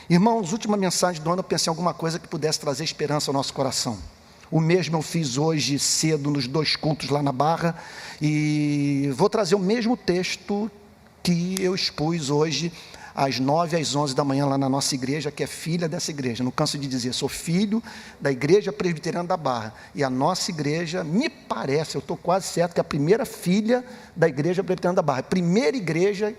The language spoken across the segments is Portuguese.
Irmãos, última mensagem do ano, eu pensei em alguma coisa que pudesse trazer esperança ao nosso coração. O mesmo eu fiz hoje cedo nos 2 cultos lá na Barra, e vou trazer o mesmo texto que eu expus hoje às 9 às 11 da manhã lá na nossa igreja, que é filha dessa igreja. Não canso de dizer, sou filho da Igreja Presbiteriana da Barra, e a nossa igreja, me parece, eu estou quase certo que é a primeira filha da Igreja Presbiteriana da Barra, primeira igreja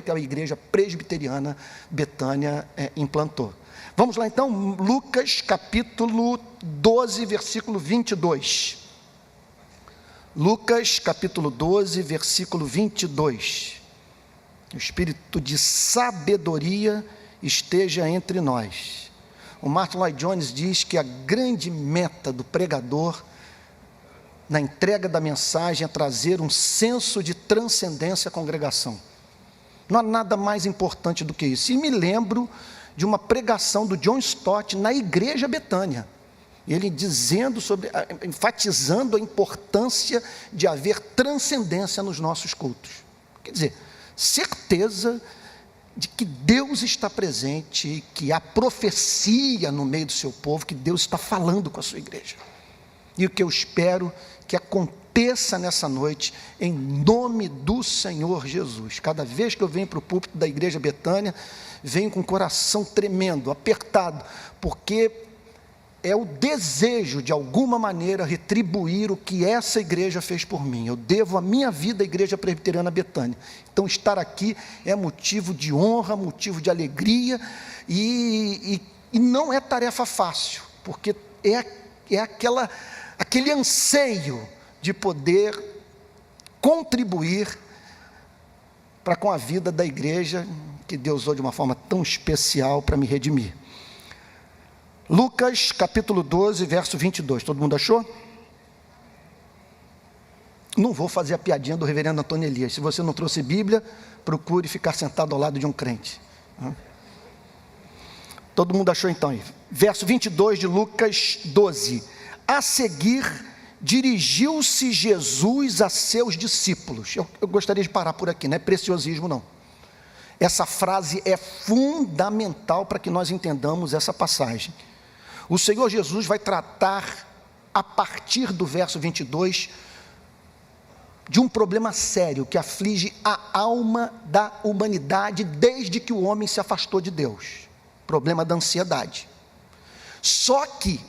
que a Igreja Presbiteriana Betânia implantou. Vamos lá então, Lucas capítulo 12, versículo 22. Lucas capítulo 12, versículo 22. O espírito de sabedoria esteja entre nós. O Martin Lloyd Jones diz que a grande meta do pregador na entrega da mensagem é trazer um senso de transcendência à congregação. Não há nada mais importante do que isso. E me lembro de uma pregação do John Stott na Igreja Betânia, ele enfatizando a importância de haver transcendência nos nossos cultos. Quer dizer, certeza de que Deus está presente, que há profecia no meio do seu povo, que Deus está falando com a sua igreja. E o que eu espero que aconteça nessa noite, em nome do Senhor Jesus. Cada vez que eu venho para o púlpito da Igreja Betânia, venho com o coração tremendo, apertado, porque é o desejo, de alguma maneira, retribuir o que essa igreja fez por mim. Eu devo a minha vida à Igreja Presbiteriana Betânia. Então, estar aqui é motivo de honra, motivo de alegria, e não é tarefa fácil, porque é aquele anseio de poder contribuir para com a vida da igreja, que Deus usou de uma forma tão especial para me redimir. Lucas capítulo 12, verso 22, todo mundo achou? Não vou fazer a piadinha do reverendo Antônio Elias. Se você não trouxe Bíblia, procure ficar sentado ao lado de um crente. Todo mundo achou então aí? Verso 22 de Lucas 12. A seguir, dirigiu-se Jesus a seus discípulos. Eu gostaria de parar por aqui, não é preciosismo não. Essa frase é fundamental para que nós entendamos essa passagem. O Senhor Jesus vai tratar, a partir do verso 22, de um problema sério que aflige a alma da humanidade desde que o homem se afastou de Deus. Problema da ansiedade. Só que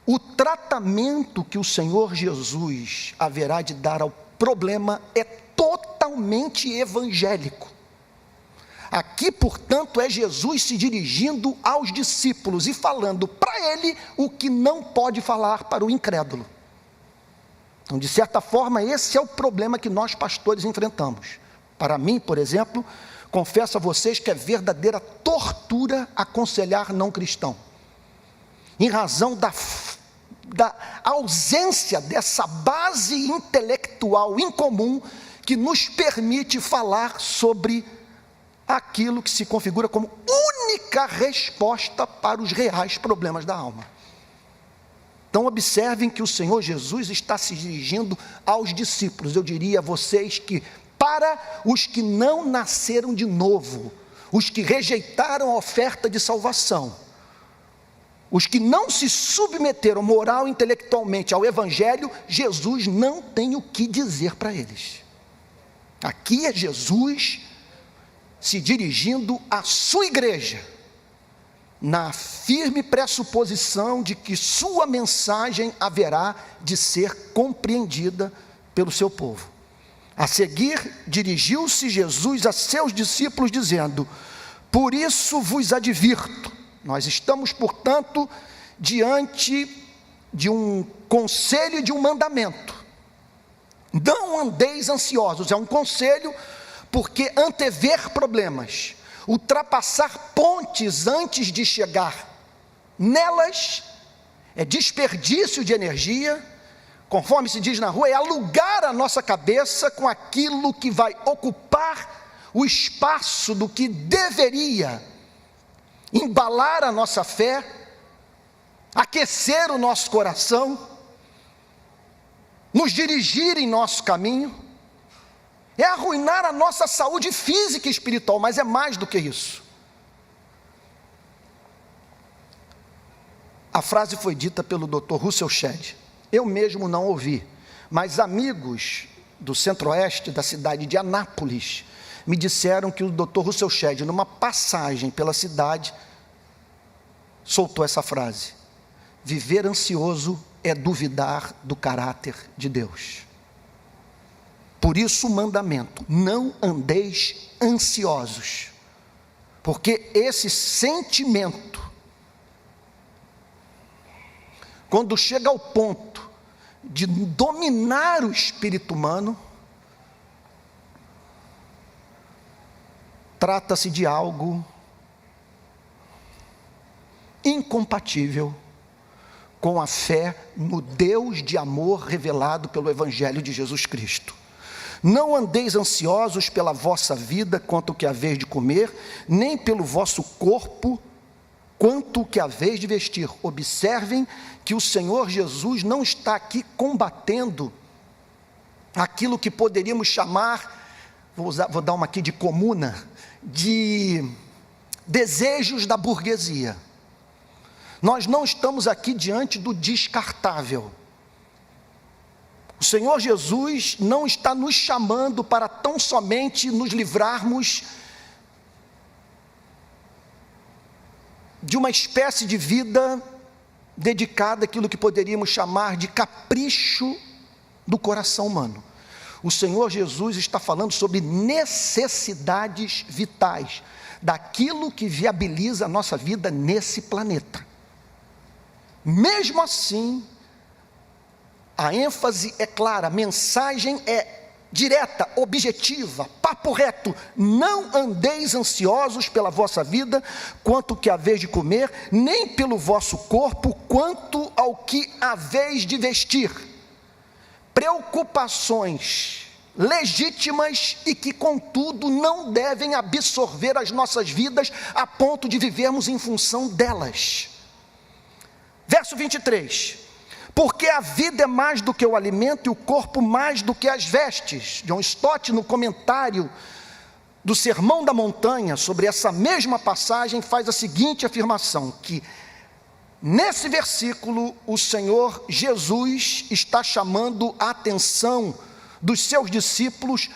o tratamento que o Senhor Jesus haverá de dar ao problema é totalmente evangélico. Aqui, portanto, é Jesus se dirigindo aos discípulos e falando para ele o que não pode falar para o incrédulo. Então, de certa forma, esse é o problema que nós pastores enfrentamos. Para mim, por exemplo, confesso a vocês que é verdadeira tortura aconselhar não cristão, em razão da ausência dessa base intelectual incomum que nos permite falar sobre aquilo que se configura como única resposta para os reais problemas da alma. Então observem que o Senhor Jesus está se dirigindo aos discípulos. Eu diria a vocês que para os que não nasceram de novo, os que rejeitaram a oferta de salvação, os que não se submeteram moral e intelectualmente ao Evangelho, Jesus não tem o que dizer para eles. Aqui é Jesus se dirigindo à sua igreja, na firme pressuposição de que sua mensagem haverá de ser compreendida pelo seu povo. A seguir, dirigiu-se Jesus a seus discípulos dizendo: por isso vos advirto, nós estamos, portanto, diante de um conselho e de um mandamento. Não andeis ansiosos, é um conselho, porque antever problemas, ultrapassar pontes antes de chegar nelas, é desperdício de energia, conforme se diz na rua, é alugar a nossa cabeça com aquilo que vai ocupar o espaço do que deveria embalar a nossa fé, aquecer o nosso coração, nos dirigir em nosso caminho, é arruinar a nossa saúde física e espiritual, mas é mais do que isso. A frase foi dita pelo Dr. Russell Shedd. Eu mesmo não ouvi, mas amigos do centro-oeste da cidade de Anápolis me disseram que o Dr. Russell Shedd, numa passagem pela cidade, soltou essa frase: viver ansioso é duvidar do caráter de Deus. Por isso o mandamento: não andeis ansiosos, porque esse sentimento, quando chega ao ponto de dominar o espírito humano, trata-se de algo incompatível com a fé no Deus de amor revelado pelo Evangelho de Jesus Cristo. Não andeis ansiosos pela vossa vida quanto o que haveis de comer, nem pelo vosso corpo quanto o que haveis de vestir. Observem que o Senhor Jesus não está aqui combatendo aquilo que poderíamos chamar, vou dar uma aqui de comuna, de desejos da burguesia. Nós não estamos aqui diante do descartável. O Senhor Jesus não está nos chamando para tão somente nos livrarmos de uma espécie de vida dedicada àquilo que poderíamos chamar de capricho do coração humano. O Senhor Jesus está falando sobre necessidades vitais, daquilo que viabiliza a nossa vida nesse planeta. Mesmo assim, a ênfase é clara, a mensagem é direta, objetiva, papo reto: não andeis ansiosos pela vossa vida, quanto que haveis de comer, nem pelo vosso corpo, quanto ao que haveis de vestir. Preocupações legítimas e que, contudo, não devem absorver as nossas vidas a ponto de vivermos em função delas. Verso 23. Porque a vida é mais do que o alimento e o corpo mais do que as vestes. John Stott, no comentário do Sermão da Montanha, sobre essa mesma passagem, faz a seguinte afirmação: que nesse versículo o Senhor Jesus está chamando a atenção dos seus discípulos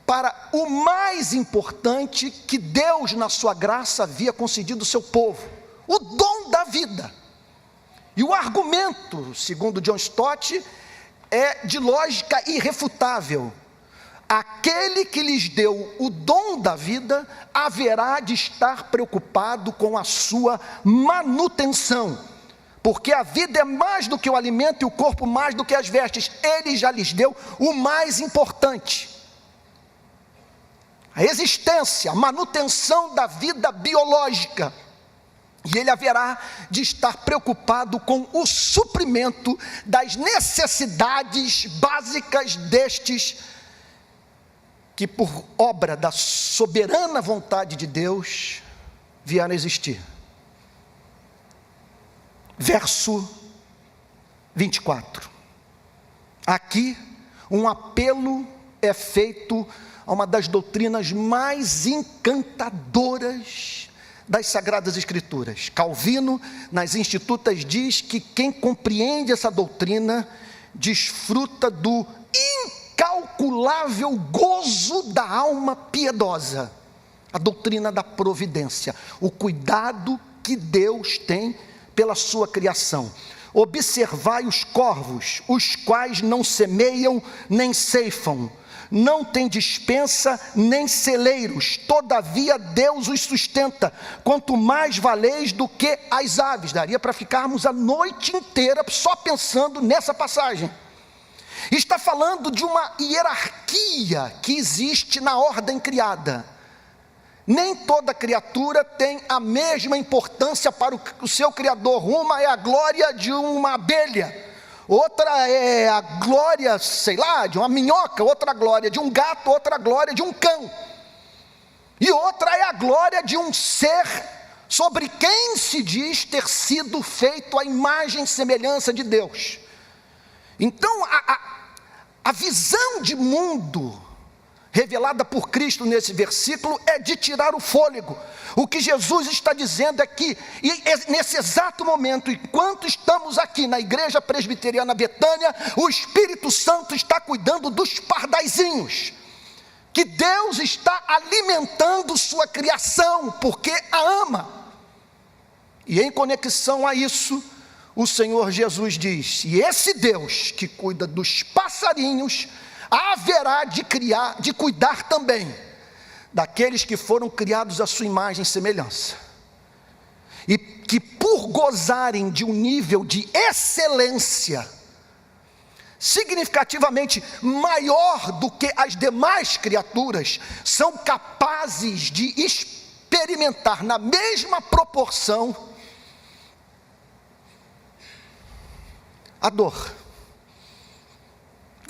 para o mais importante que Deus, na sua graça, havia concedido ao seu povo: o dom da vida. E o argumento, segundo John Stott, é de lógica irrefutável: aquele que lhes deu o dom da vida haverá de estar preocupado com a sua manutenção, porque a vida é mais do que o alimento e o corpo mais do que as vestes. Ele já lhes deu o mais importante: a existência, a manutenção da vida biológica. E ele haverá de estar preocupado com o suprimento das necessidades básicas destes, que por obra da soberana vontade de Deus vieram a existir. Verso 24. Aqui um apelo é feito a uma das doutrinas mais encantadoras das Sagradas Escrituras. Calvino, nas Institutas, diz que quem compreende essa doutrina desfruta do incalculável gozo da alma piedosa. A doutrina da providência, o cuidado que Deus tem pela sua criação. Observai os corvos, os quais não semeiam nem ceifam, não tem despensa nem celeiros, todavia Deus os sustenta. Quanto mais valeis do que as aves. Daria para ficarmos a noite inteira só pensando nessa passagem. Está falando de uma hierarquia que existe na ordem criada. Nem toda criatura tem a mesma importância para o seu Criador. Uma é a glória de uma abelha, outra é a glória, sei lá, de uma minhoca, outra glória de um gato, outra glória de um cão, e outra é a glória de um ser sobre quem se diz ter sido feito à imagem e semelhança de Deus. Então a visão de mundo revelada por Cristo nesse versículo é de tirar o fôlego. O que Jesus está dizendo é que, nesse exato momento, enquanto estamos aqui na Igreja Presbiteriana Betânia, o Espírito Santo está cuidando dos pardaizinhos, que Deus está alimentando sua criação, porque a ama. E em conexão a isso, o Senhor Jesus diz: e esse Deus que cuida dos passarinhos, haverá de cuidar também daqueles que foram criados à sua imagem e semelhança, e que por gozarem de um nível de excelência, significativamente maior do que as demais criaturas, são capazes de experimentar na mesma proporção a dor,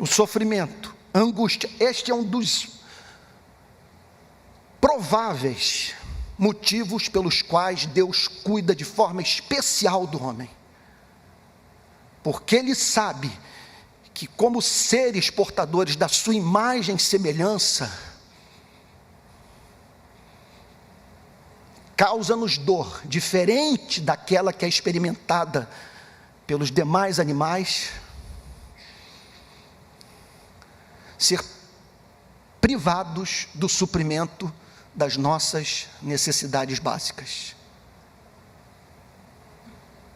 o sofrimento, a angústia. Este é um dos prováveis motivos pelos quais Deus cuida de forma especial do homem, porque Ele sabe que, como seres portadores da sua imagem e semelhança, causa-nos dor diferente daquela que é experimentada pelos demais animais, ser privados do suprimento das nossas necessidades básicas.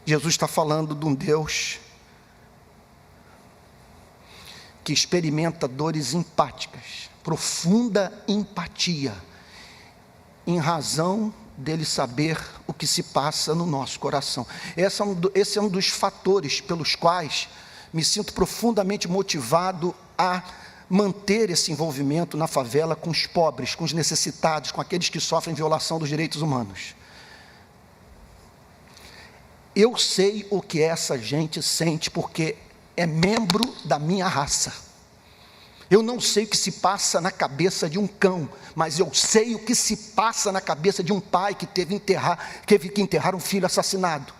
Jesus está falando de um Deus que experimenta dores empáticas, profunda empatia, em razão dele saber o que se passa no nosso coração. Esse é um dos fatores pelos quais me sinto profundamente motivado a manter esse envolvimento na favela com os pobres, com os necessitados, com aqueles que sofrem violação dos direitos humanos. Eu sei o que essa gente sente, porque é membro da minha raça. Eu não sei o que se passa na cabeça de um cão, mas eu sei o que se passa na cabeça de um pai que teve que enterrar um filho assassinado,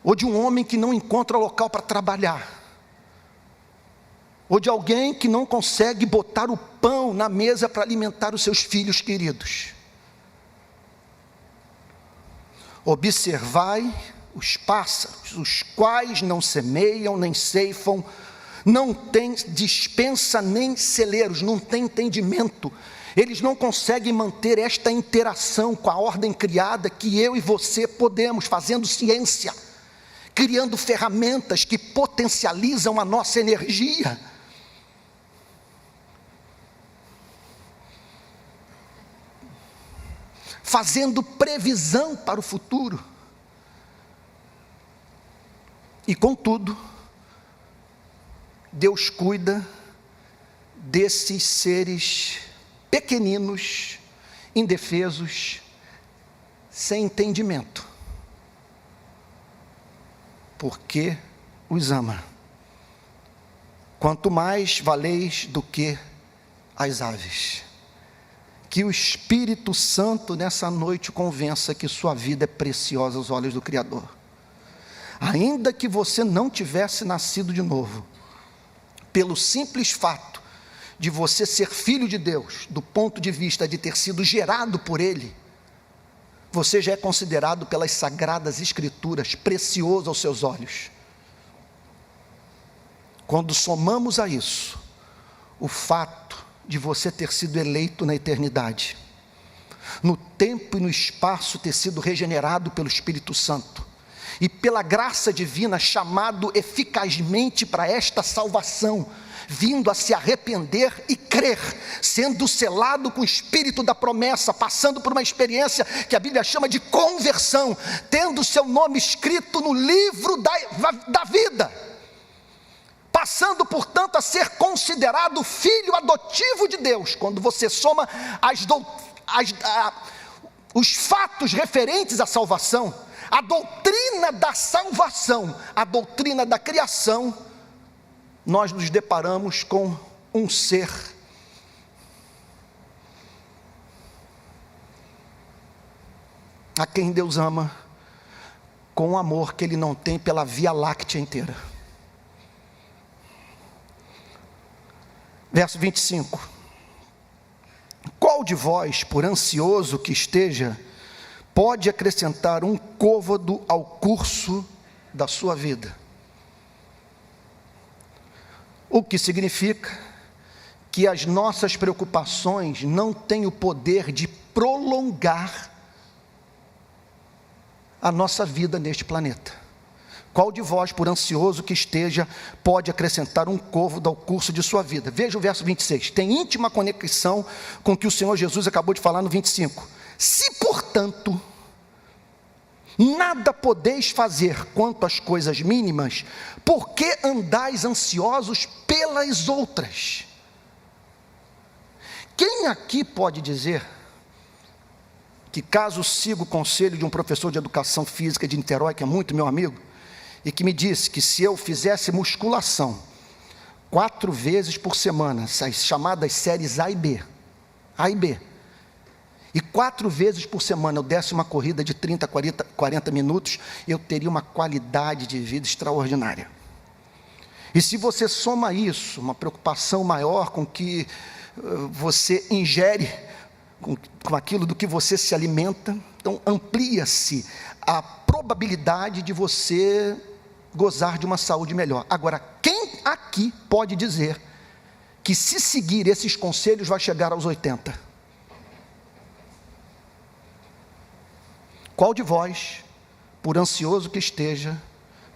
ou de um homem que não encontra local para trabalhar, ou de alguém que não consegue botar o pão na mesa para alimentar os seus filhos queridos. Observai os pássaros, os quais não semeiam, nem ceifam, não têm despensa nem celeiros, não têm entendimento. Eles não conseguem manter esta interação com a ordem criada que eu e você podemos, fazendo ciência, criando ferramentas que potencializam a nossa energia, fazendo previsão para o futuro. E contudo, Deus cuida desses seres pequeninos, indefesos, sem entendimento, porque os ama. Quanto mais valeis do que as aves. Que o Espírito Santo nessa noite convença que sua vida é preciosa aos olhos do Criador. Ainda que você não tivesse nascido de novo, pelo simples fato de você ser filho de Deus, do ponto de vista de ter sido gerado por Ele, você já é considerado pelas Sagradas Escrituras precioso aos seus olhos. Quando somamos a isso o fato de você ter sido eleito na eternidade, no tempo e no espaço ter sido regenerado pelo Espírito Santo, e pela graça divina chamado eficazmente para esta salvação, vindo a se arrepender e crer, sendo selado com o Espírito da promessa, passando por uma experiência que a Bíblia chama de conversão, tendo seu nome escrito no livro da vida, passando portanto a ser considerado filho adotivo de Deus. Quando você soma os fatos referentes à salvação, a doutrina da salvação, a doutrina da criação, nós nos deparamos com um ser a quem Deus ama com um amor que Ele não tem pela Via Láctea inteira. Verso 25: qual de vós, por ansioso que esteja, pode acrescentar um côvado ao curso da sua vida? O que significa que as nossas preocupações não têm o poder de prolongar a nossa vida neste planeta. Qual de vós, por ansioso que esteja, pode acrescentar um côvado ao curso de sua vida? Veja o verso 26, tem íntima conexão com o que o Senhor Jesus acabou de falar no 25. Se, portanto, nada podeis fazer quanto às coisas mínimas, por que andais ansiosos pelas outras? Quem aqui pode dizer que, caso siga o conselho de um professor de educação física de Niterói, que é muito meu amigo, e que me disse que se eu fizesse musculação 4 vezes por semana, as chamadas séries A e B, e 4 vezes por semana eu desse uma corrida de 30, 40 minutos, eu teria uma qualidade de vida extraordinária. E se você soma isso, uma preocupação maior com que você ingere, com aquilo do que você se alimenta, então amplia-se a probabilidade de você gozar de uma saúde melhor. Agora, quem aqui pode dizer que, se seguir esses conselhos, vai chegar aos 80? Qual de vós, por ansioso que esteja,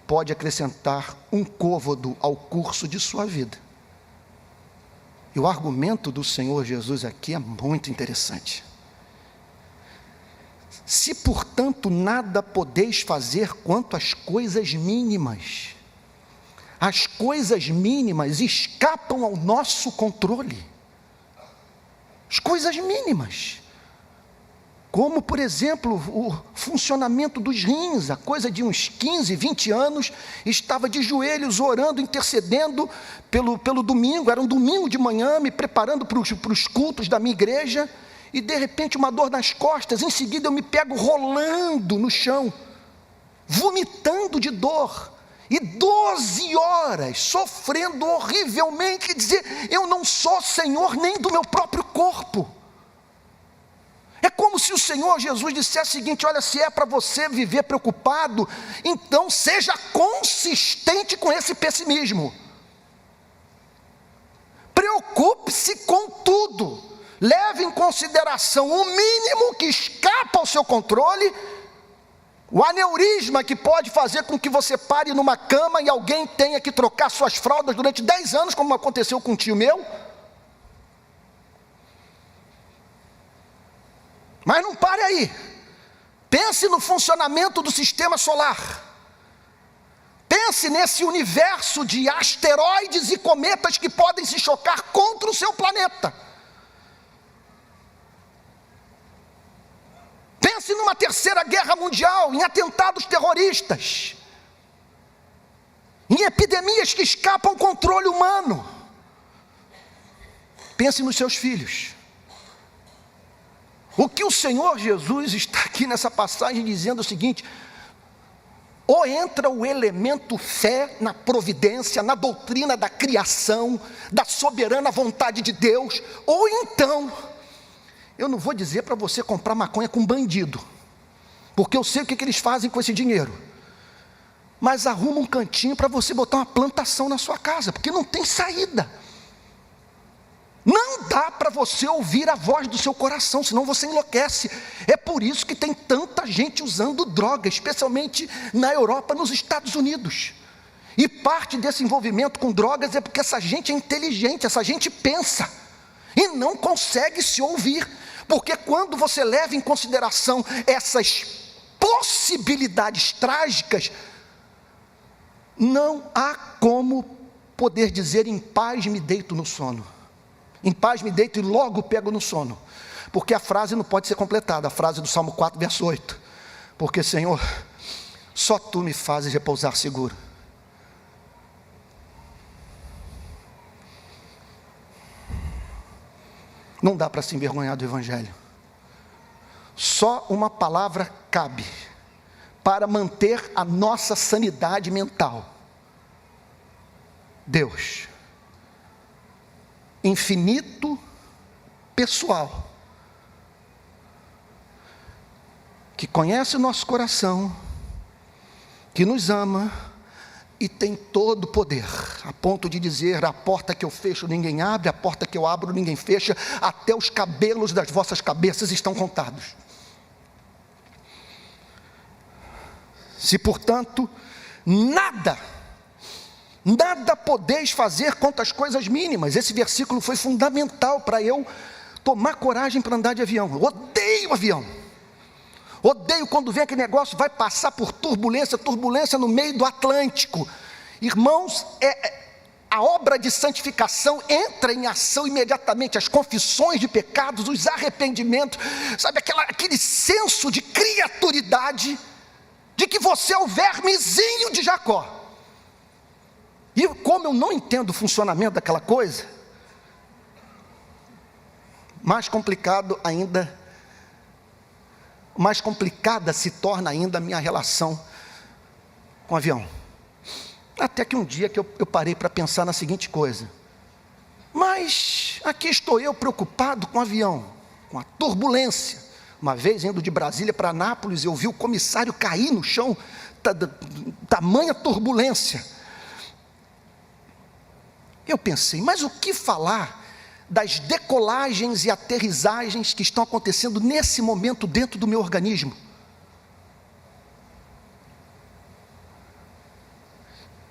pode acrescentar um côvado ao curso de sua vida? E o argumento do Senhor Jesus aqui é muito interessante. Se, portanto, nada podeis fazer quanto às coisas mínimas, as coisas mínimas escapam ao nosso controle. As coisas mínimas, como, por exemplo, o funcionamento dos rins. A coisa de uns 15, 20 anos, estava de joelhos orando, intercedendo pelo domingo, era um domingo de manhã, me preparando para os cultos da minha igreja, e de repente uma dor nas costas, em seguida eu me pego rolando no chão, vomitando de dor, e 12 horas sofrendo horrivelmente, dizer, eu não sou senhor nem do meu próprio corpo. É como se o Senhor Jesus dissesse o seguinte: olha, se é para você viver preocupado, então seja consistente com esse pessimismo, preocupe-se com tudo, leve em consideração o mínimo que escapa ao seu controle, o aneurisma que pode fazer com que você pare numa cama e alguém tenha que trocar suas fraldas durante 10 anos, como aconteceu com um tio meu. Mas não pare aí, pense no funcionamento do sistema solar, pense nesse universo de asteroides e cometas que podem se chocar contra o seu planeta. Pense numa terceira guerra mundial, em atentados terroristas, em epidemias que escapam ao controle humano. Pense nos seus filhos. O que o Senhor Jesus está aqui nessa passagem dizendo é o seguinte: ou entra o elemento fé na providência, na doutrina da criação, da soberana vontade de Deus, ou então, eu não vou dizer para você comprar maconha com bandido, porque eu sei o que eles fazem com esse dinheiro, mas arruma um cantinho para você botar uma plantação na sua casa, porque não tem saída. Não dá para você ouvir a voz do seu coração, senão você enlouquece. É por isso que tem tanta gente usando droga, especialmente na Europa, nos Estados Unidos. E parte desse envolvimento com drogas é porque essa gente é inteligente, essa gente pensa e não consegue se ouvir, porque quando você leva em consideração essas possibilidades trágicas, não há como poder dizer em paz me deito no sono. Em paz me deito e logo pego no sono, porque a frase não pode ser completada, a frase do Salmo 4, verso 8, porque Senhor, só Tu me fazes repousar seguro. Não dá para se envergonhar do Evangelho. Só uma palavra cabe para manter a nossa sanidade mental: Deus. Infinito, pessoal, que conhece o nosso coração, que nos ama e tem todo o poder, a ponto de dizer: a porta que eu fecho ninguém abre, a porta que eu abro ninguém fecha, até os cabelos das vossas cabeças estão contados. Se, portanto, nada podeis fazer contra as coisas mínimas. Esse versículo foi fundamental para eu tomar coragem para andar de avião. Eu odeio avião. Odeio quando vem aquele negócio, vai passar por turbulência no meio do Atlântico. Irmãos, a obra de santificação entra em ação imediatamente. As confissões de pecados, os arrependimentos, sabe, aquele senso de criaturidade, de que você é o vermezinho de Jacó. E como eu não entendo o funcionamento daquela coisa, mais complicada se torna ainda a minha relação com o avião. Até que um dia que eu parei para pensar na seguinte coisa: mas aqui estou eu preocupado com o avião, com a turbulência. Uma vez, indo de Brasília para Anápolis, eu vi o comissário cair no chão, tamanha turbulência. Eu pensei, mas o que falar das decolagens e aterrissagens que estão acontecendo nesse momento dentro do meu organismo?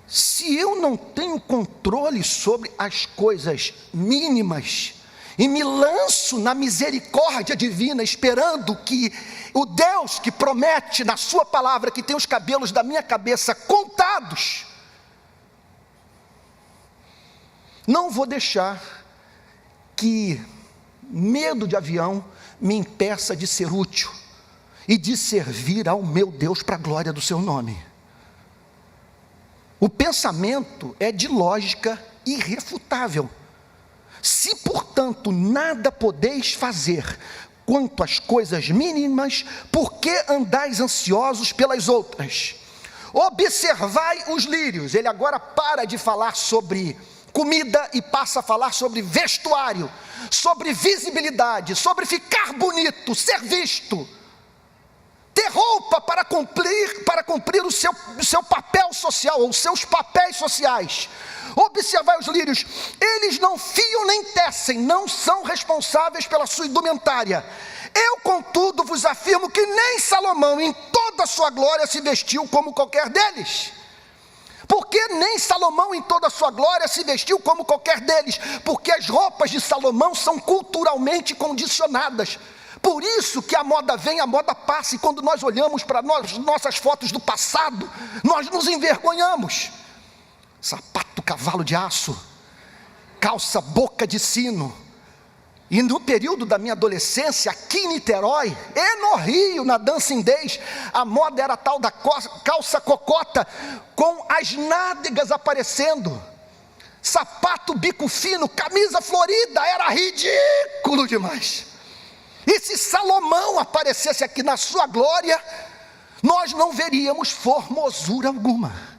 Se eu não tenho controle sobre as coisas mínimas, e me lanço na misericórdia divina, esperando que o Deus que promete na sua palavra que tem os cabelos da minha cabeça contados, não vou deixar que medo de avião me impeça de ser útil e de servir ao meu Deus para a glória do seu nome. O pensamento é de lógica irrefutável. Se, portanto, nada podeis fazer quanto às coisas mínimas, por que andais ansiosos pelas outras? Observai os lírios. Ele agora para de falar sobre comida e passa a falar sobre vestuário, sobre visibilidade, sobre ficar bonito, ser visto, ter roupa para cumprir o seu papel social, ou os seus papéis sociais. Observai os lírios, eles não fiam nem tecem, não são responsáveis pela sua indumentária. Eu, contudo, vos afirmo que nem Salomão, em toda a sua glória, se vestiu como qualquer deles. Porque nem Salomão, em toda a sua glória, se vestiu como qualquer deles? Porque as roupas de Salomão são culturalmente condicionadas. Por isso que a moda vem, a moda passa, e quando nós olhamos para nossas fotos do passado, nós nos envergonhamos. Sapato cavalo de aço, calça boca de sino. E no período da minha adolescência, aqui em Niterói e no Rio, na Dancing Days, a moda era a tal da calça cocota, com as nádegas aparecendo, sapato bico fino, camisa florida, era ridículo demais. E se Salomão aparecesse aqui na sua glória, nós não veríamos formosura alguma.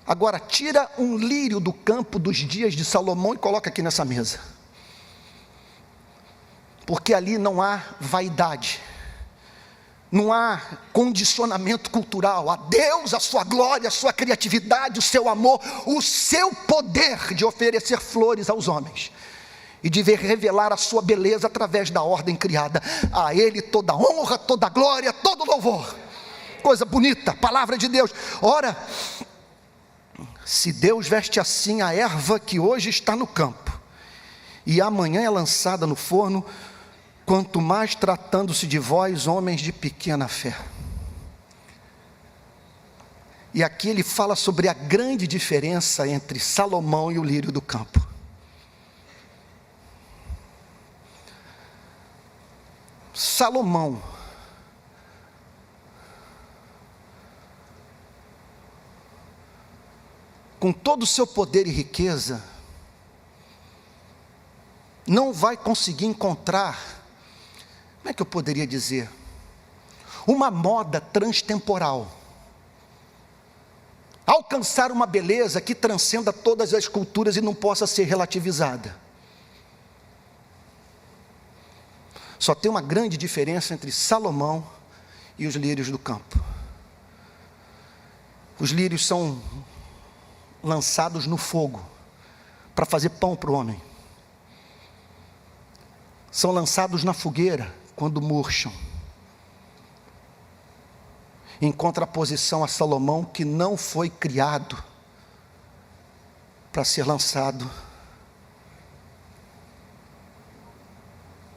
Agora, tira um lírio do campo dos dias de Salomão e coloca aqui nessa mesa. Porque ali não há vaidade, não há condicionamento cultural. A Deus, a sua glória, a sua criatividade, o seu amor, o seu poder de oferecer flores aos homens e de revelar a sua beleza através da ordem criada. A Ele toda honra, toda glória, todo louvor. Coisa bonita, palavra de Deus. Ora, se Deus veste assim a erva que hoje está no campo e amanhã é lançada no forno, quanto mais tratando-se de vós, homens de pequena fé. E aqui ele fala sobre a grande diferença entre Salomão e o lírio do campo. Salomão com todo o seu poder e riqueza, não vai conseguir encontrar, como é que eu poderia dizer, uma moda transtemporal, alcançar uma beleza que transcenda todas as culturas e não possa ser relativizada. Só tem uma grande diferença entre Salomão e os lírios do campo. Os lírios são lançados no fogo para fazer pão para o homem. São lançados na fogueira quando murcham. Em contraposição a Salomão, que não foi criado para ser lançado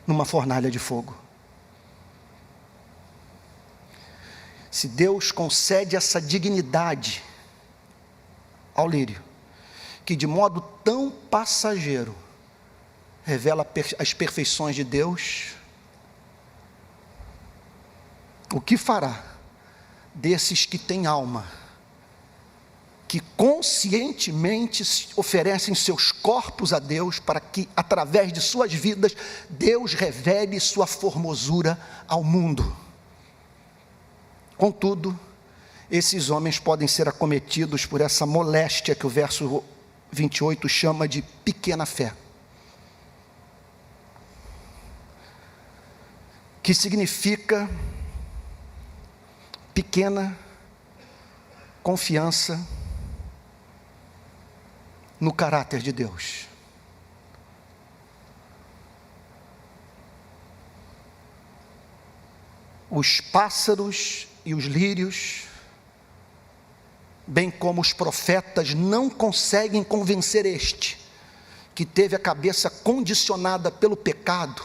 numa fornalha de fogo. Se Deus concede essa dignidade ao lírio, que de modo tão passageiro revela as perfeições de Deus, o que fará desses que têm alma, que conscientemente oferecem seus corpos a Deus, para que através de suas vidas, Deus revele sua formosura ao mundo? Contudo, esses homens podem ser acometidos por essa moléstia que o verso 28 chama de pequena fé, que significa pequena confiança no caráter de Deus. Os pássaros e os lírios, bem como os profetas, não conseguem convencer este, que teve a cabeça condicionada pelo pecado,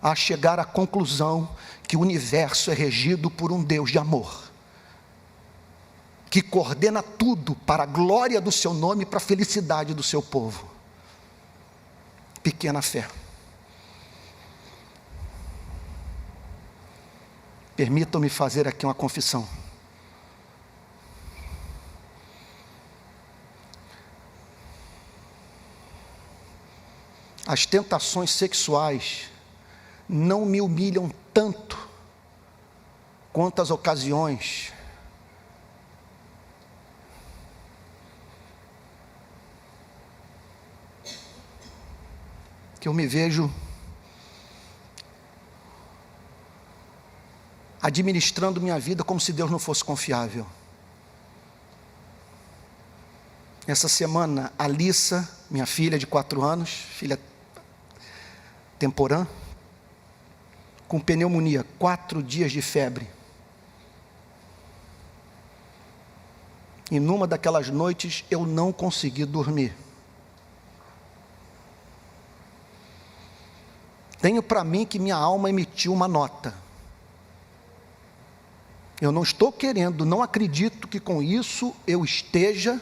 a chegar à conclusão que o universo é regido por um Deus de amor, que coordena tudo para a glória do seu nome e para a felicidade do seu povo. Pequena fé. Permitam-me fazer aqui uma confissão. As tentações sexuais não me humilham tanto quanto as ocasiões que eu me vejo administrando minha vida como se Deus não fosse confiável. Essa semana, a Alissa, minha filha de 4 anos, filha temporã, com pneumonia, 4 dias de febre. E numa daquelas noites eu não consegui dormir. Tenho para mim que minha alma emitiu uma nota. Eu não estou querendo, não acredito que com isso eu esteja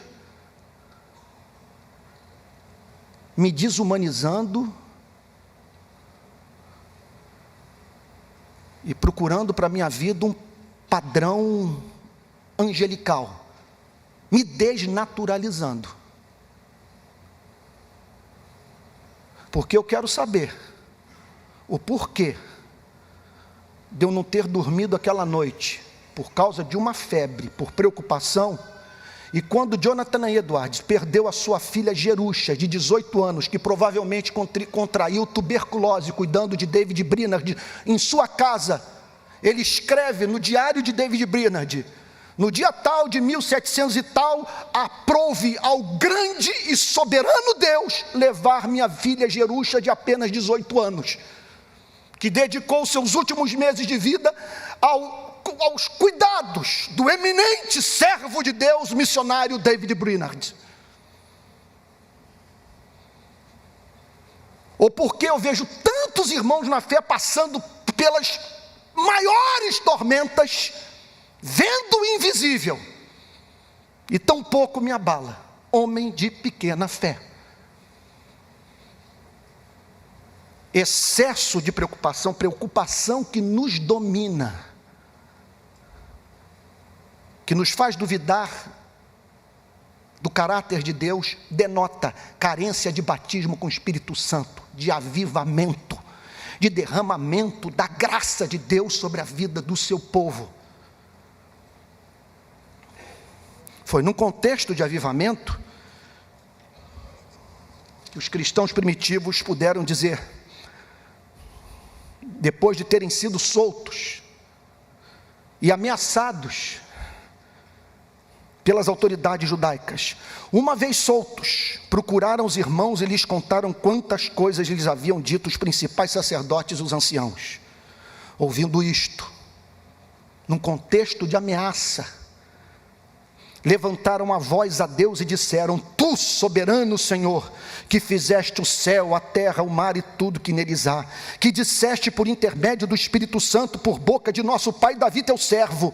me desumanizando e procurando para a minha vida um padrão angelical, me desnaturalizando. Porque eu quero saber o porquê de eu não ter dormido aquela noite, por causa de uma febre, por preocupação. E quando Jonathan Edwards perdeu a sua filha Jerusha, de 18 anos, que provavelmente contraiu tuberculose, cuidando de David Brainerd, em sua casa, ele escreve no diário de David Brainerd: no dia tal de 1700 e tal, aprouve ao grande e soberano Deus levar minha filha Jerusha, de apenas 18 anos, que dedicou seus últimos meses de vida aos cuidados do eminente servo de Deus, missionário David Brainerd. Ou porque eu vejo tantos irmãos na fé passando pelas maiores tormentas, vendo o invisível, e tão pouco me abala. Homem de pequena fé. Excesso de preocupação que nos domina, que nos faz duvidar do caráter de Deus, denota carência de batismo com o Espírito Santo, de avivamento, de derramamento da graça de Deus sobre a vida do seu povo. Foi num contexto de avivamento que os cristãos primitivos puderam dizer, depois de terem sido soltos e ameaçados pelas autoridades judaicas. Uma vez soltos, procuraram os irmãos e lhes contaram quantas coisas lhes haviam dito os principais sacerdotes e os anciãos. Ouvindo isto, num contexto de ameaça, levantaram a voz a Deus e disseram: Tu, soberano Senhor, que fizeste o céu, a terra, o mar e tudo que neles há, que disseste por intermédio do Espírito Santo, por boca de nosso pai Davi teu servo,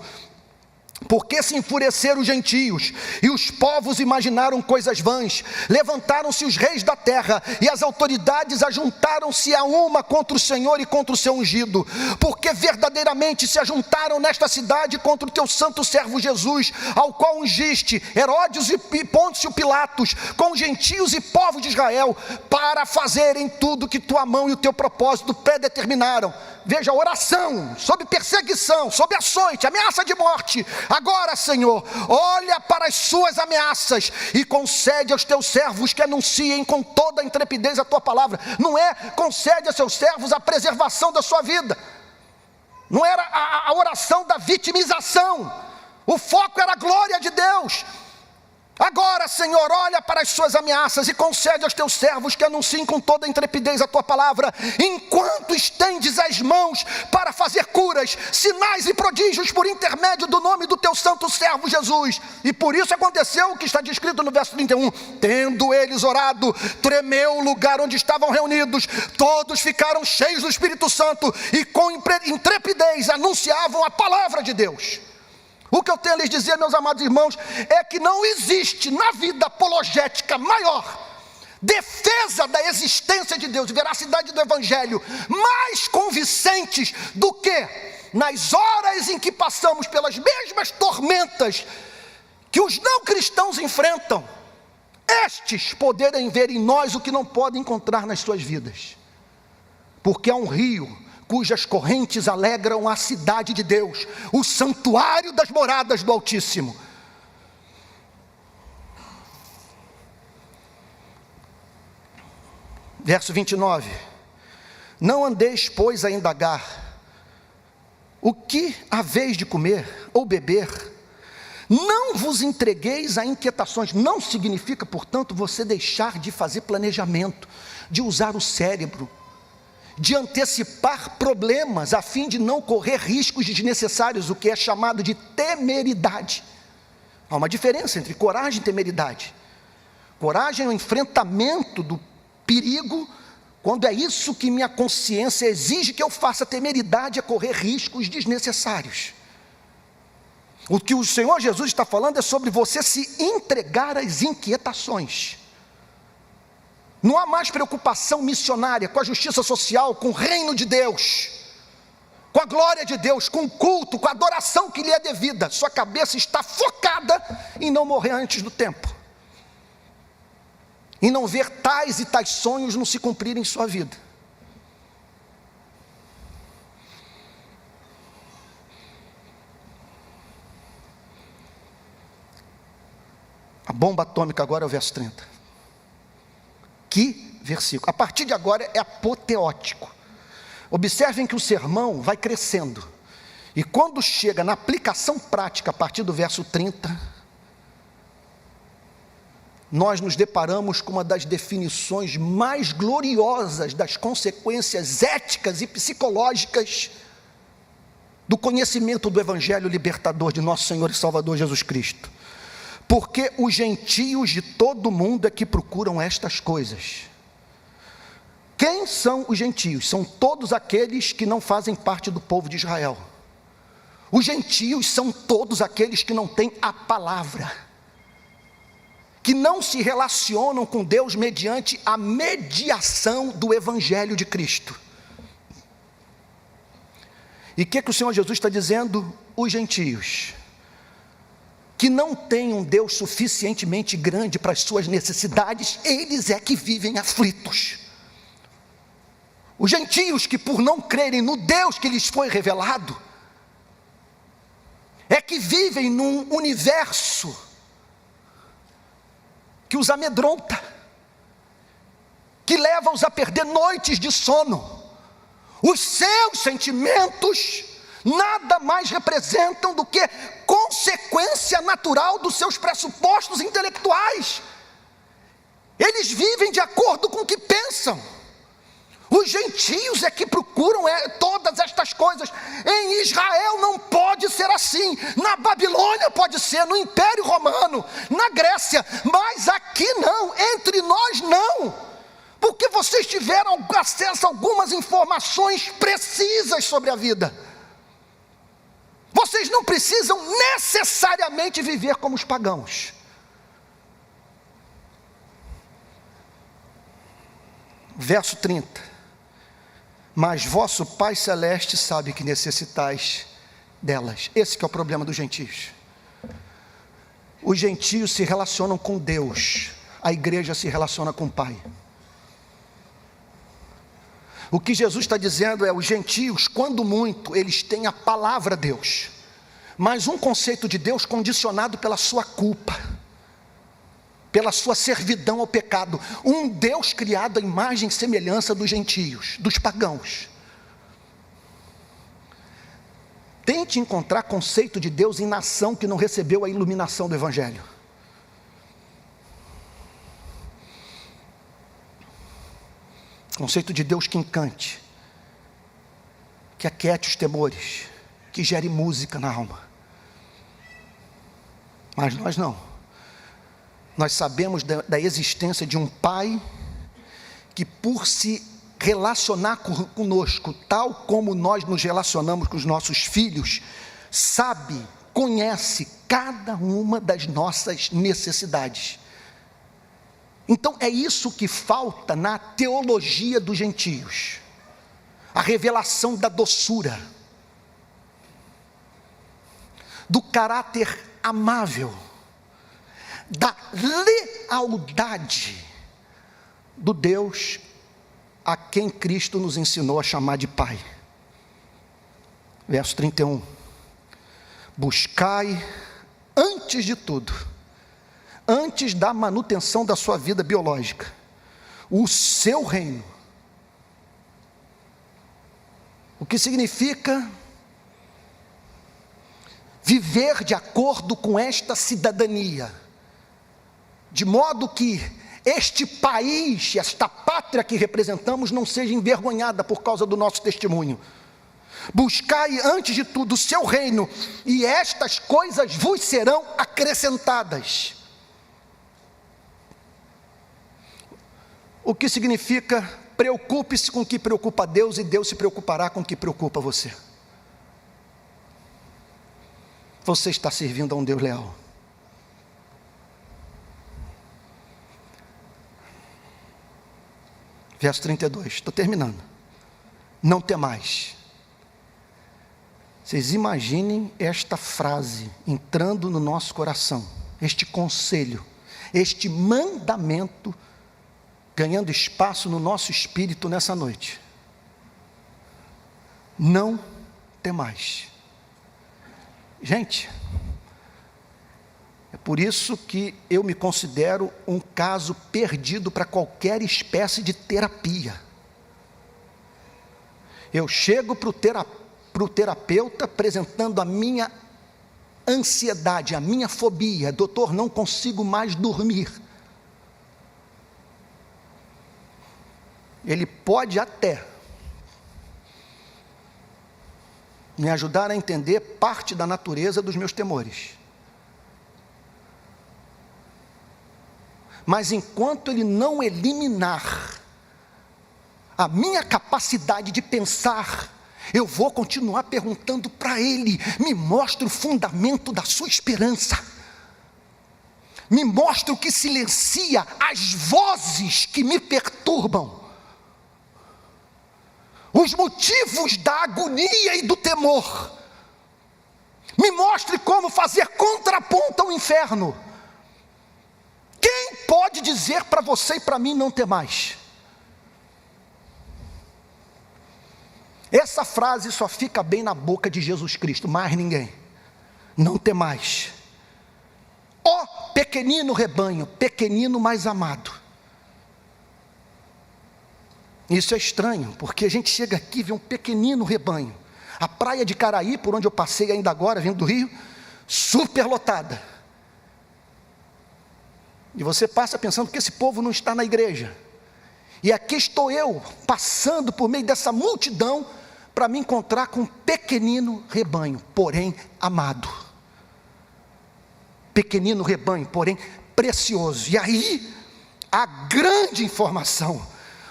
porque se enfureceram os gentios, e os povos imaginaram coisas vãs, levantaram-se os reis da terra, e as autoridades ajuntaram-se a uma contra o Senhor e contra o seu ungido, porque verdadeiramente se ajuntaram nesta cidade contra o teu santo servo Jesus, ao qual ungiste Herodes e Pôncio Pilatos, com gentios e povos de Israel, para fazerem tudo que tua mão e o teu propósito predeterminaram. Veja, oração, sob perseguição, sob açoite, ameaça de morte. Agora, Senhor, olha para as suas ameaças e concede aos teus servos que anunciem com toda a intrepidez a tua palavra. Não é concede a seus servos a preservação da sua vida, não era a oração da vitimização, o foco era a glória de Deus. Agora, Senhor, olha para as suas ameaças e concede aos teus servos que anunciem com toda a intrepidez a tua palavra, enquanto estendes as mãos para fazer curas, sinais e prodígios por intermédio do nome do teu santo servo Jesus. E por isso aconteceu o que está descrito no verso 31. Tendo eles orado, tremeu o lugar onde estavam reunidos, todos ficaram cheios do Espírito Santo e com intrepidez anunciavam a palavra de Deus. O que eu tenho a lhes dizer, meus amados irmãos, é que não existe na vida apologética maior defesa da existência de Deus e veracidade do Evangelho mais convincentes do que nas horas em que passamos pelas mesmas tormentas que os não cristãos enfrentam, estes poderem ver em nós o que não podem encontrar nas suas vidas, porque há um rio cujas correntes alegram a cidade de Deus, o santuário das moradas do Altíssimo. Verso 29. Não andeis, pois, a indagar o que haveis de comer ou beber, não vos entregueis a inquietações. Não significa, portanto, você deixar de fazer planejamento, de usar o cérebro, de antecipar problemas a fim de não correr riscos desnecessários, o que é chamado de temeridade. Há uma diferença entre coragem e temeridade. Coragem é o enfrentamento do perigo, quando é isso que minha consciência exige que eu faça. Temeridade é correr riscos desnecessários. O que o Senhor Jesus está falando é sobre você se entregar às inquietações. Não há mais preocupação missionária com a justiça social, com o reino de Deus, com a glória de Deus, com o culto, com a adoração que lhe é devida. Sua cabeça está focada em não morrer antes do tempo, em não ver tais e tais sonhos não se cumprirem em sua vida. A bomba atômica agora é o verso 30. Que versículo? A partir de agora é apoteótico. Observem que o sermão vai crescendo, e quando chega na aplicação prática, a partir do verso 30, nós nos deparamos com uma das definições mais gloriosas das consequências éticas e psicológicas do conhecimento do Evangelho libertador de nosso Senhor e Salvador Jesus Cristo. Porque os gentios de todo o mundo é que procuram estas coisas. Quem são os gentios? São todos aqueles que não fazem parte do povo de Israel. Os gentios são todos aqueles que não têm a palavra, que não se relacionam com Deus mediante a mediação do Evangelho de Cristo. E o que o Senhor Jesus está dizendo? Os gentios que não têm um Deus suficientemente grande para as suas necessidades, eles é que vivem aflitos. Os gentios que, por não crerem no Deus que lhes foi revelado, é que vivem num universo que os amedronta, que leva-os a perder noites de sono. Os seus sentimentos nada mais representam do que consequência natural dos seus pressupostos intelectuais. Eles vivem de acordo com o que pensam. Os gentios é que procuram todas estas coisas. Em Israel não pode ser assim. Na Babilônia pode ser, no Império Romano, na Grécia. Mas aqui não, entre nós não. Porque vocês tiveram acesso a algumas informações precisas sobre a vida. Vocês não precisam necessariamente viver como os pagãos. Verso 30. Mas vosso Pai Celeste sabe que necessitais delas. Esse que é o problema dos gentios. Os gentios se relacionam com Deus. A igreja se relaciona com o Pai. O que Jesus está dizendo é, os gentios, quando muito, eles têm a palavra Deus. Mas um conceito de Deus condicionado pela sua culpa, pela sua servidão ao pecado. Um Deus criado à imagem e semelhança dos gentios, dos pagãos. Tente encontrar conceito de Deus em nação que não recebeu a iluminação do Evangelho. Conceito de Deus que encante, que aquiete os temores, que gere música na alma. Mas nós não. Nós sabemos da existência de um Pai que, por se relacionar conosco, tal como nós nos relacionamos com os nossos filhos, sabe, conhece cada uma das nossas necessidades. Então é isso que falta na teologia dos gentios, a revelação da doçura, do caráter amável, da lealdade do Deus a quem Cristo nos ensinou a chamar de Pai. Verso 31. Buscai antes de tudo, antes da manutenção da sua vida biológica, o seu reino. O que significa viver de acordo com esta cidadania, de modo que este país, esta pátria que representamos, não seja envergonhada por causa do nosso testemunho. Buscai antes de tudo o seu reino, e estas coisas vos serão acrescentadas. O que significa, preocupe-se com o que preocupa a Deus, e Deus se preocupará com o que preocupa você. Você está servindo a um Deus leal. Verso 32, estou terminando. Não temais. Vocês imaginem esta frase entrando no nosso coração, este conselho, este mandamento, ganhando espaço no nosso espírito nessa noite. Não temais. Gente, é por isso que eu me considero um caso perdido para qualquer espécie de terapia. Eu chego para o terapeuta apresentando a minha ansiedade, a minha fobia. Doutor, não consigo mais dormir. Ele pode até me ajudar a entender parte da natureza dos meus temores. Mas enquanto ele não eliminar a minha capacidade de pensar, eu vou continuar perguntando para ele: me mostra o fundamento da sua esperança, me mostra o que silencia as vozes que me perturbam, os motivos da agonia e do temor. Me mostre como fazer contraponto ao inferno. Quem pode dizer para você e para mim não ter mais? Essa frase só fica bem na boca de Jesus Cristo, mais ninguém. Não ter mais. Ó pequenino rebanho, pequenino mais amado. Isso é estranho, porque a gente chega aqui e vê um pequenino rebanho. A praia de Caraí, por onde eu passei ainda agora, vindo do Rio, superlotada. E você passa pensando que esse povo não está na igreja. E aqui estou eu, passando por meio dessa multidão, para me encontrar com um pequenino rebanho, porém amado. Pequenino rebanho, porém precioso. E aí, a grande informação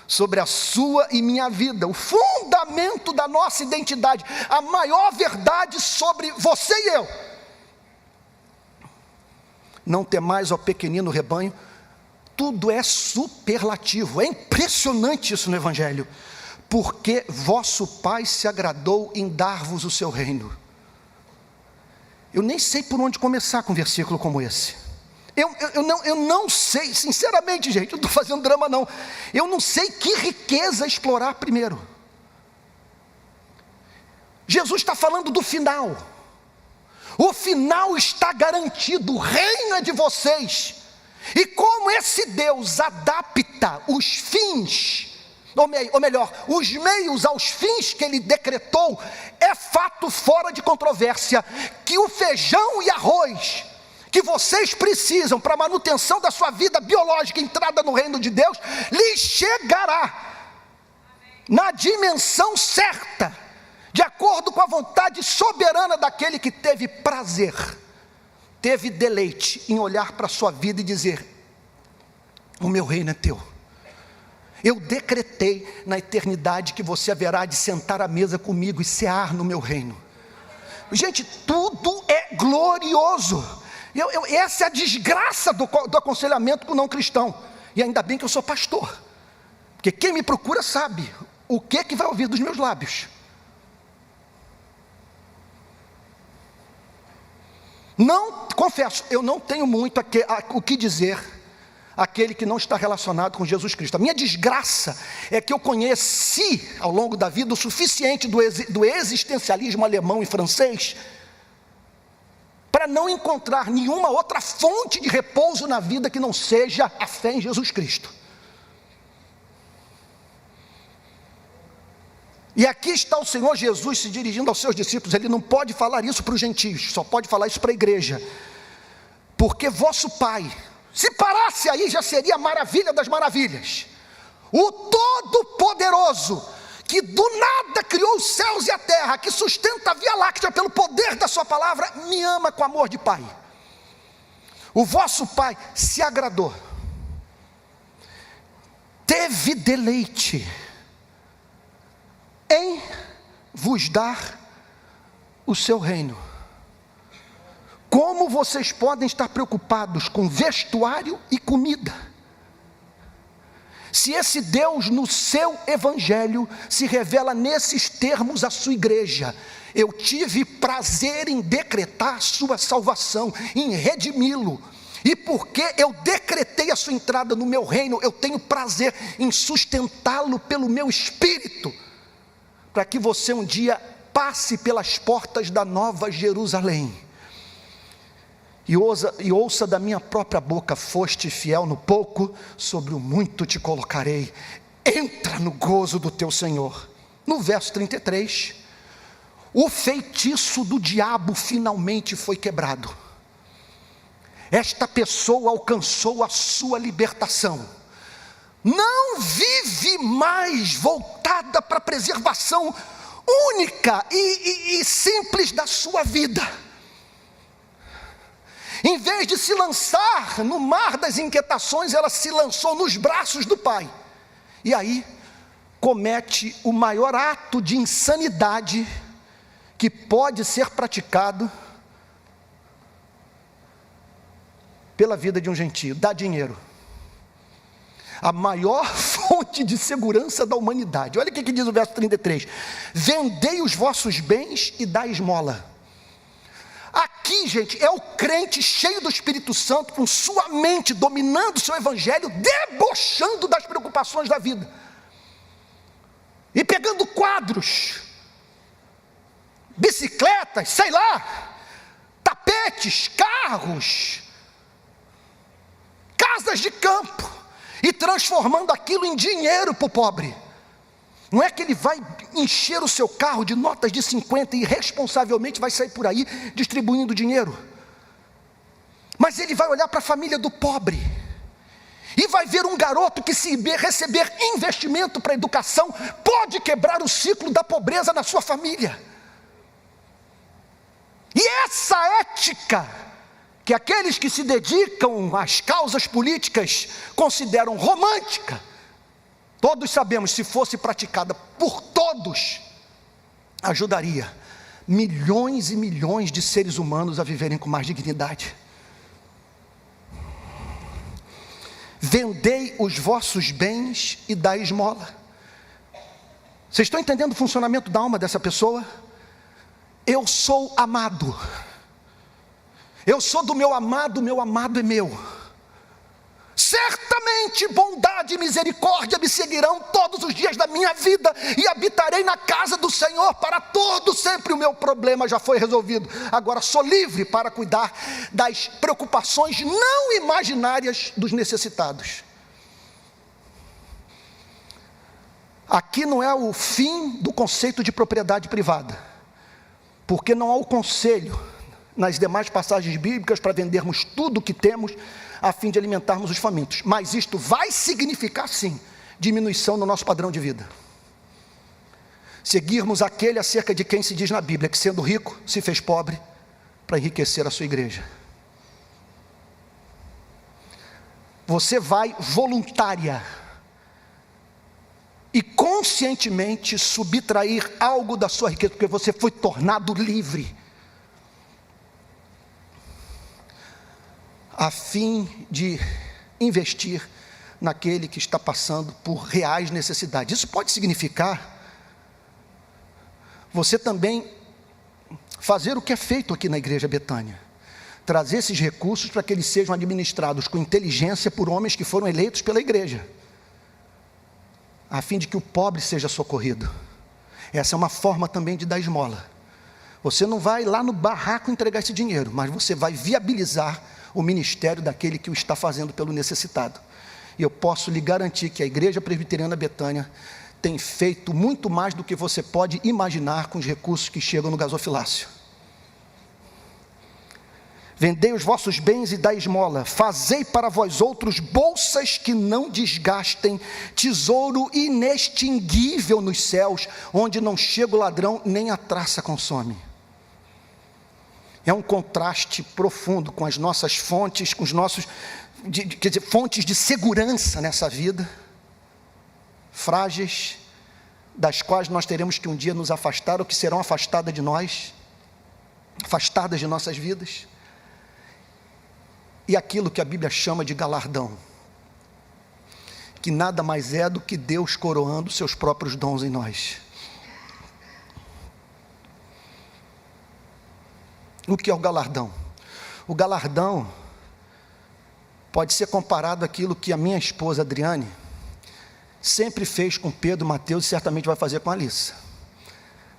sobre a sua e minha vida, o fundamento da nossa identidade, a maior verdade sobre você e eu. Não temais ao pequenino rebanho, tudo é superlativo, é impressionante isso no Evangelho, porque vosso Pai se agradou em dar-vos o seu reino. Eu nem sei por onde começar com um versículo como esse. Eu não sei, sinceramente, gente, eu não estou fazendo drama não, eu não sei que riqueza explorar primeiro. Jesus está falando do final. O final está garantido, o reino é de vocês. E como esse Deus adapta os fins, ou melhor, os meios aos fins que Ele decretou, é fato fora de controvérsia, que o feijão e arroz que vocês precisam para a manutenção da sua vida biológica, entrada no reino de Deus, lhes chegará na dimensão certa, de acordo com a vontade soberana daquele que teve prazer, teve deleite em olhar para a sua vida e dizer: o meu reino é teu. Eu decretei na eternidade que você haverá de sentar à mesa comigo e cear no meu reino. Gente, tudo é glorioso. Essa é a desgraça do aconselhamento com o não cristão. E ainda bem que eu sou pastor, porque quem me procura sabe o que vai ouvir dos meus lábios. Não, confesso, eu não tenho muito o que dizer àquele que não está relacionado com Jesus Cristo. A minha desgraça é que eu conheci ao longo da vida o suficiente do existencialismo alemão e francês para não encontrar nenhuma outra fonte de repouso na vida que não seja a fé em Jesus Cristo. E aqui está o Senhor Jesus se dirigindo aos seus discípulos. Ele não pode falar isso para os gentios, só pode falar isso para a igreja. Porque vosso Pai, se parasse aí já seria a maravilha das maravilhas, o Todo-Poderoso, que do nada criou os céus e a terra, que sustenta a Via Láctea pelo poder da sua palavra, me ama com amor de Pai. O vosso Pai se agradou, teve deleite em vos dar o seu reino. Como vocês podem estar preocupados com vestuário e comida, se esse Deus no seu evangelho se revela nesses termos à sua igreja? Eu tive prazer em decretar a sua salvação, em redimi-lo, e porque eu decretei a sua entrada no meu reino, eu tenho prazer em sustentá-lo pelo meu espírito, para que você um dia passe pelas portas da Nova Jerusalém e ouça da minha própria boca: foste fiel no pouco, sobre o muito te colocarei, entra no gozo do teu Senhor. No verso 33, o feitiço do diabo finalmente foi quebrado. Esta pessoa alcançou a sua libertação, não vive mais voltada para a preservação única e simples da sua vida. Em vez de se lançar no mar das inquietações, ela se lançou nos braços do Pai. E aí comete o maior ato de insanidade que pode ser praticado pela vida de um gentio: dá dinheiro. A maior fonte de segurança da humanidade. Olha o que diz o verso 33: vendei os vossos bens e dai esmola. Aqui, gente, é o crente cheio do Espírito Santo, com sua mente dominando o seu evangelho, debochando das preocupações da vida, e pegando quadros, bicicletas, sei lá, tapetes, carros, casas de campo, e transformando aquilo em dinheiro para o pobre. Não é que ele vai encher o seu carro de notas de 50 e irresponsavelmente vai sair por aí distribuindo dinheiro. Mas ele vai olhar para a família do pobre e vai ver um garoto que, se receber investimento para a educação, pode quebrar o ciclo da pobreza na sua família. E essa ética que aqueles que se dedicam às causas políticas consideram romântica, todos sabemos, se fosse praticada por todos, ajudaria milhões e milhões de seres humanos a viverem com mais dignidade. Vendei os vossos bens e dai esmola. Vocês estão entendendo o funcionamento da alma dessa pessoa? Eu sou amado. Eu sou do meu amado é meu. Certamente bondade e misericórdia me seguirão todos os dias da minha vida, e habitarei na casa do Senhor para todo sempre. O meu problema já foi resolvido, agora sou livre para cuidar das preocupações não imaginárias dos necessitados. Aqui não é o fim do conceito de propriedade privada, porque não há o conselho nas demais passagens bíblicas para vendermos tudo o que temos a fim de alimentarmos os famintos, mas isto vai significar sim diminuição no nosso padrão de vida. Seguirmos aquele acerca de quem se diz na Bíblia que, sendo rico, se fez pobre para enriquecer a sua igreja. Você vai voluntária e conscientemente subtrair algo da sua riqueza, porque você foi tornado livre, a fim de investir naquele que está passando por reais necessidades. Isso pode significar você também fazer o que é feito aqui na Igreja Betânia, trazer esses recursos para que eles sejam administrados com inteligência por homens que foram eleitos pela igreja, a fim de que o pobre seja socorrido. Essa é uma forma também de dar esmola. Você não vai lá no barraco entregar esse dinheiro, mas você vai viabilizar o ministério daquele que o está fazendo pelo necessitado. E eu posso lhe garantir que a Igreja Presbiteriana Betânia tem feito muito mais do que você pode imaginar com os recursos que chegam no gasofilácio. Vendei os vossos bens e dai esmola, fazei para vós outros bolsas que não desgastem, tesouro inextinguível nos céus, onde não chega o ladrão, nem a traça consome. É um contraste profundo com as nossas fontes, com os nossos, fontes de segurança nessa vida, frágeis, das quais nós teremos que um dia nos afastar, ou que serão afastadas de nós, afastadas de nossas vidas. E aquilo que a Bíblia chama de galardão, que nada mais é do que Deus coroando seus próprios dons em nós. O que é o galardão? O galardão pode ser comparado àquilo que a minha esposa Adriane sempre fez com Pedro, Mateus e certamente vai fazer com a Alissa.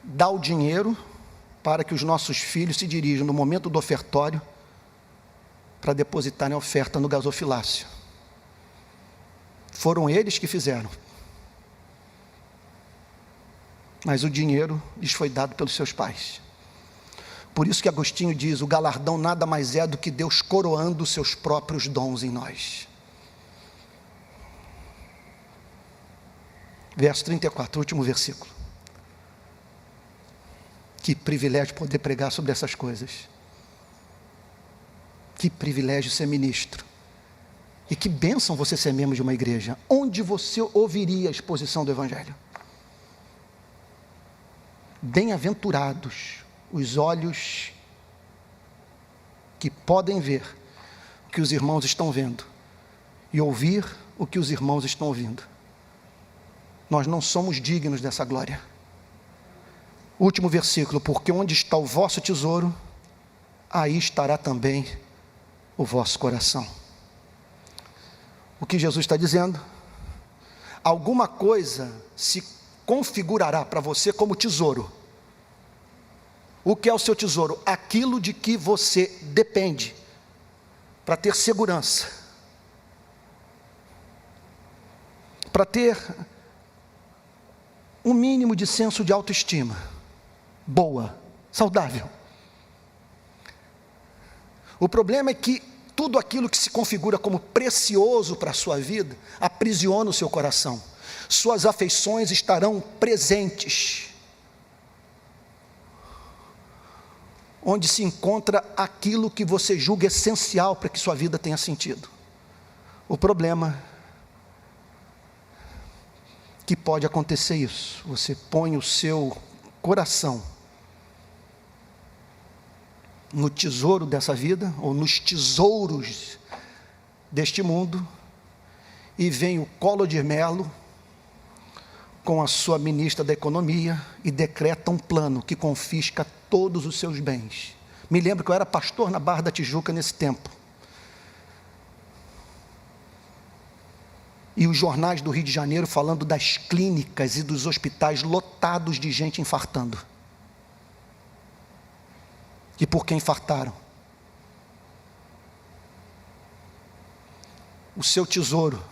Dá o dinheiro para que os nossos filhos se dirijam no momento do ofertório para depositarem a oferta no gasofilácio. Foram eles que fizeram, mas o dinheiro lhes foi dado pelos seus pais. Por isso que Agostinho diz, o galardão nada mais é do que Deus coroando os seus próprios dons em nós. Verso 34, último versículo. Que privilégio poder pregar sobre essas coisas. Que privilégio ser ministro. E que bênção você ser membro de uma igreja, onde você ouviria a exposição do Evangelho. Bem-aventurados os olhos que podem ver o que os irmãos estão vendo e ouvir o que os irmãos estão ouvindo. Nós não somos dignos dessa glória. Último versículo, porque onde está o vosso tesouro, aí estará também o vosso coração. O que Jesus está dizendo? Alguma coisa se configurará para você como tesouro. O que é o seu tesouro? Aquilo de que você depende para ter segurança, para ter um mínimo de senso de autoestima, boa, saudável. O problema é que tudo aquilo que se configura como precioso para a sua vida, aprisiona o seu coração. Suas afeições estarão presentes onde se encontra aquilo que você julga essencial para que sua vida tenha sentido. O problema é que pode acontecer isso. Você põe o seu coração no tesouro dessa vida, ou nos tesouros deste mundo, e vem o Collor de Mello, com a sua ministra da economia, e decreta um plano que confisca todos os seus bens. Me lembro que eu era pastor na Barra da Tijuca nesse tempo. E os jornais do Rio de Janeiro falando das clínicas e dos hospitais lotados de gente infartando. E por que infartaram? O seu tesouro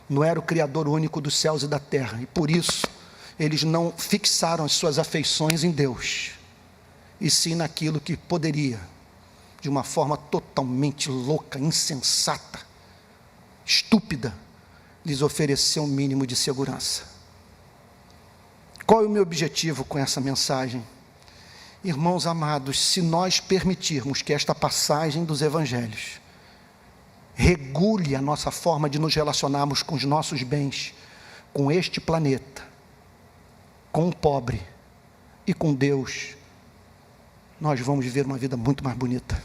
não era o Criador único dos céus e da terra, e por isso eles não fixaram as suas afeições em Deus, e sim naquilo que poderia, de uma forma totalmente louca, insensata, estúpida, lhes oferecer um mínimo de segurança. Qual é o meu objetivo com essa mensagem? Irmãos amados, se nós permitirmos que esta passagem dos evangelhos regule a nossa forma de nos relacionarmos com os nossos bens, com este planeta, com o pobre e com Deus, nós vamos viver uma vida muito mais bonita.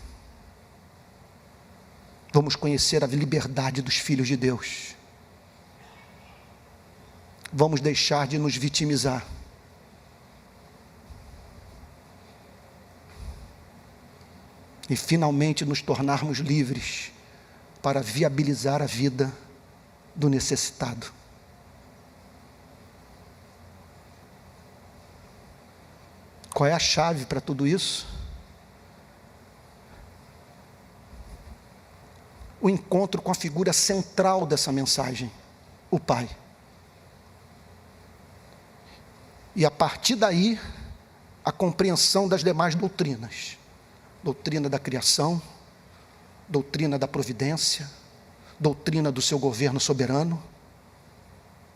Vamos conhecer a liberdade dos filhos de Deus. Vamos deixar de nos vitimizar. E finalmente nos tornarmos livres para viabilizar a vida do necessitado. Qual é a chave para tudo isso? O encontro com a figura central dessa mensagem, o Pai. E a partir daí, a compreensão das demais doutrinas. Doutrina da criação, doutrina da providência, doutrina do seu governo soberano,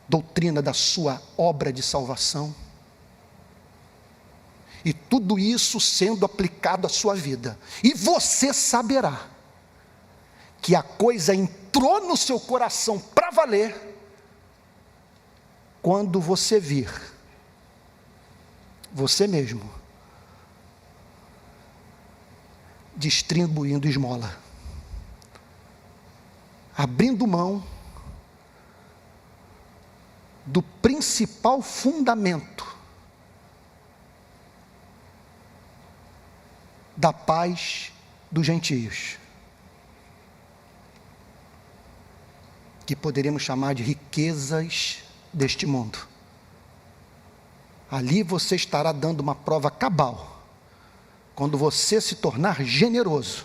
doutrina da sua obra de salvação. E tudo isso sendo aplicado à sua vida. E você saberá que a coisa entrou no seu coração para valer quando você vir você mesmo distribuindo esmola, abrindo mão do principal fundamento da paz dos gentios, que poderíamos chamar de riquezas deste mundo. Ali você estará dando uma prova cabal, quando você se tornar generoso,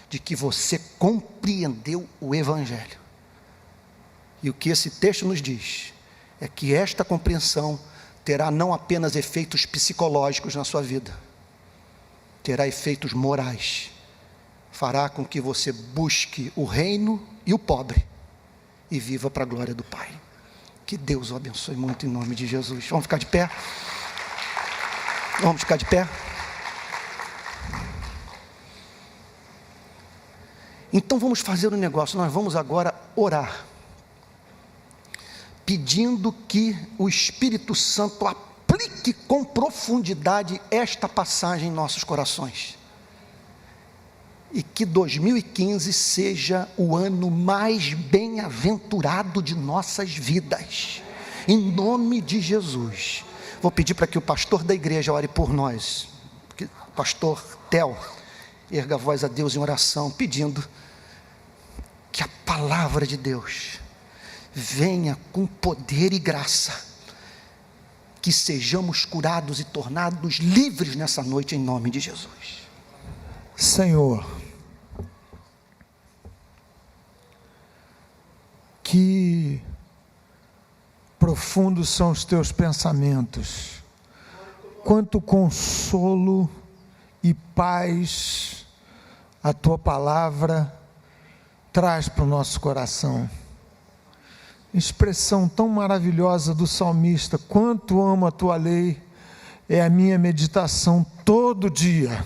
de que você compreendeu o Evangelho. E o que esse texto nos diz, é que esta compreensão terá não apenas efeitos psicológicos na sua vida, terá efeitos morais, fará com que você busque o reino e o pobre, e viva para a glória do Pai. Que Deus o abençoe muito em nome de Jesus. Vamos ficar de pé? Vamos ficar de pé? Então vamos fazer um negócio, nós vamos agora orar, pedindo que o Espírito Santo aplique com profundidade esta passagem em nossos corações. E que 2015 seja o ano mais bem-aventurado de nossas vidas, em nome de Jesus. Vou pedir para que o pastor da igreja ore por nós, o pastor Theo, erga a voz a Deus em oração, pedindo que a palavra de Deus venha com poder e graça, que sejamos curados e tornados livres nessa noite em nome de Jesus. Senhor, que profundos são os teus pensamentos, quanto consolo e paz a tua palavra traz para o nosso coração. Expressão tão maravilhosa do salmista: quanto amo a tua lei, é a minha meditação todo dia.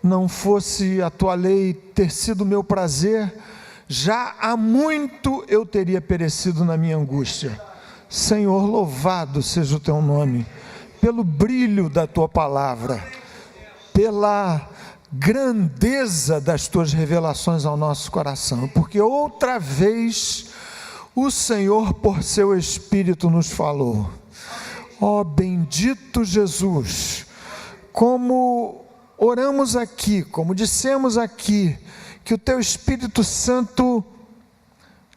Não fosse a tua lei ter sido meu prazer, já há muito eu teria perecido na minha angústia. Senhor, louvado seja o teu nome, pelo brilho da tua palavra, pela grandeza das tuas revelações ao nosso coração, porque outra vez o Senhor por seu Espírito nos falou. Ó bendito Jesus, como oramos aqui, como dissemos aqui, que o teu Espírito Santo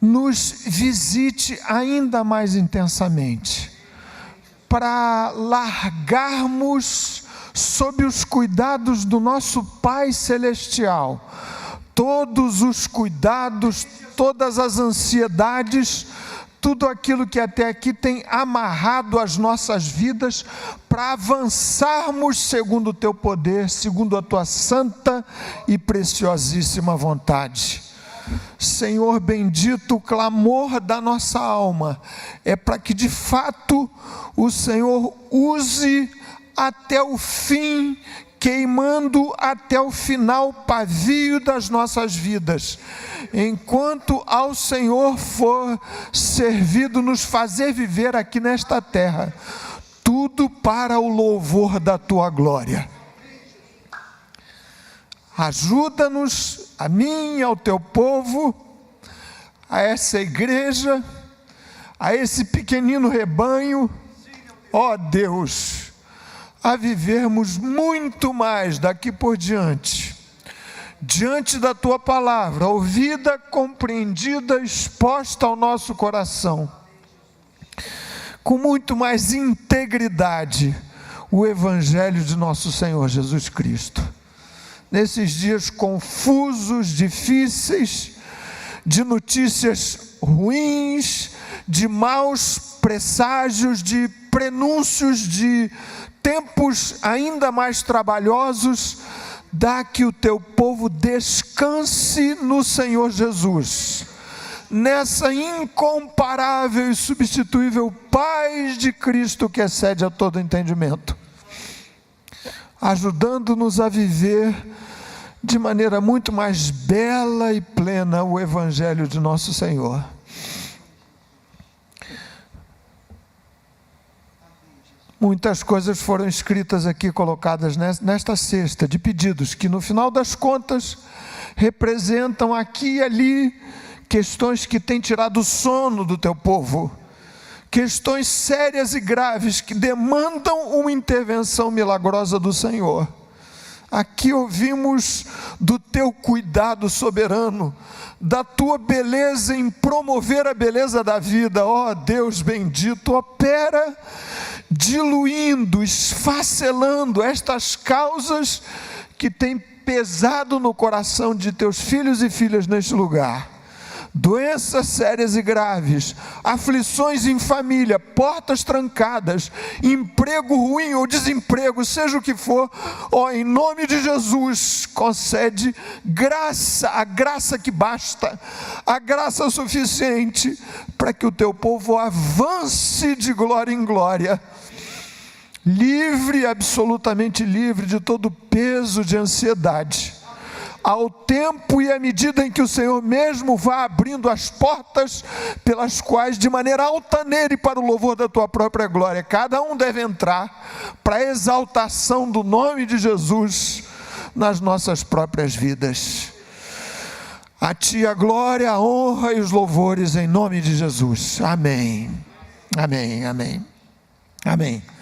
nos visite ainda mais intensamente, para largarmos sob os cuidados do nosso Pai Celestial todos os cuidados, todas as ansiedades, tudo aquilo que até aqui tem amarrado as nossas vidas, para avançarmos segundo o teu poder, segundo a tua santa e preciosíssima vontade. Senhor bendito, o clamor da nossa alma é para que de fato o Senhor use até o fim, queimando até o final pavio das nossas vidas, enquanto ao Senhor for servido nos fazer viver aqui nesta terra, tudo para o louvor da tua glória. Ajuda-nos, a mim, ao teu povo, a essa igreja, a esse pequenino rebanho, ó Deus, a vivermos muito mais daqui por diante, diante da tua palavra, ouvida, compreendida, exposta ao nosso coração, com muito mais integridade, o Evangelho de nosso Senhor Jesus Cristo. Nesses dias confusos, difíceis, de notícias ruins, de maus presságios, de prenúncios de tempos ainda mais trabalhosos, dá que o teu povo descanse no Senhor Jesus, nessa incomparável e substituível paz de Cristo que excede a todo entendimento, ajudando-nos a viver de maneira muito mais bela e plena o Evangelho de nosso Senhor. Muitas coisas foram escritas aqui, colocadas nesta cesta de pedidos, que no final das contas representam aqui e ali questões que têm tirado o sono do teu povo, questões sérias e graves que demandam uma intervenção milagrosa do Senhor. Aqui ouvimos do teu cuidado soberano, da tua beleza em promover a beleza da vida. Ó Deus bendito, opera diluindo, esfacelando estas causas que têm pesado no coração de teus filhos e filhas neste lugar. Doenças sérias e graves, aflições em família, portas trancadas, emprego ruim ou desemprego, seja o que for, ó, em nome de Jesus, concede graça, a graça que basta, a graça suficiente para que o teu povo avance de glória em glória, livre, absolutamente livre de todo peso de ansiedade, ao tempo e à medida em que o Senhor mesmo vá abrindo as portas pelas quais, de maneira altaneira e para o louvor da tua própria glória, cada um deve entrar para a exaltação do nome de Jesus nas nossas próprias vidas. A ti a glória, a honra e os louvores em nome de Jesus. Amém. Amém. Amém. Amém.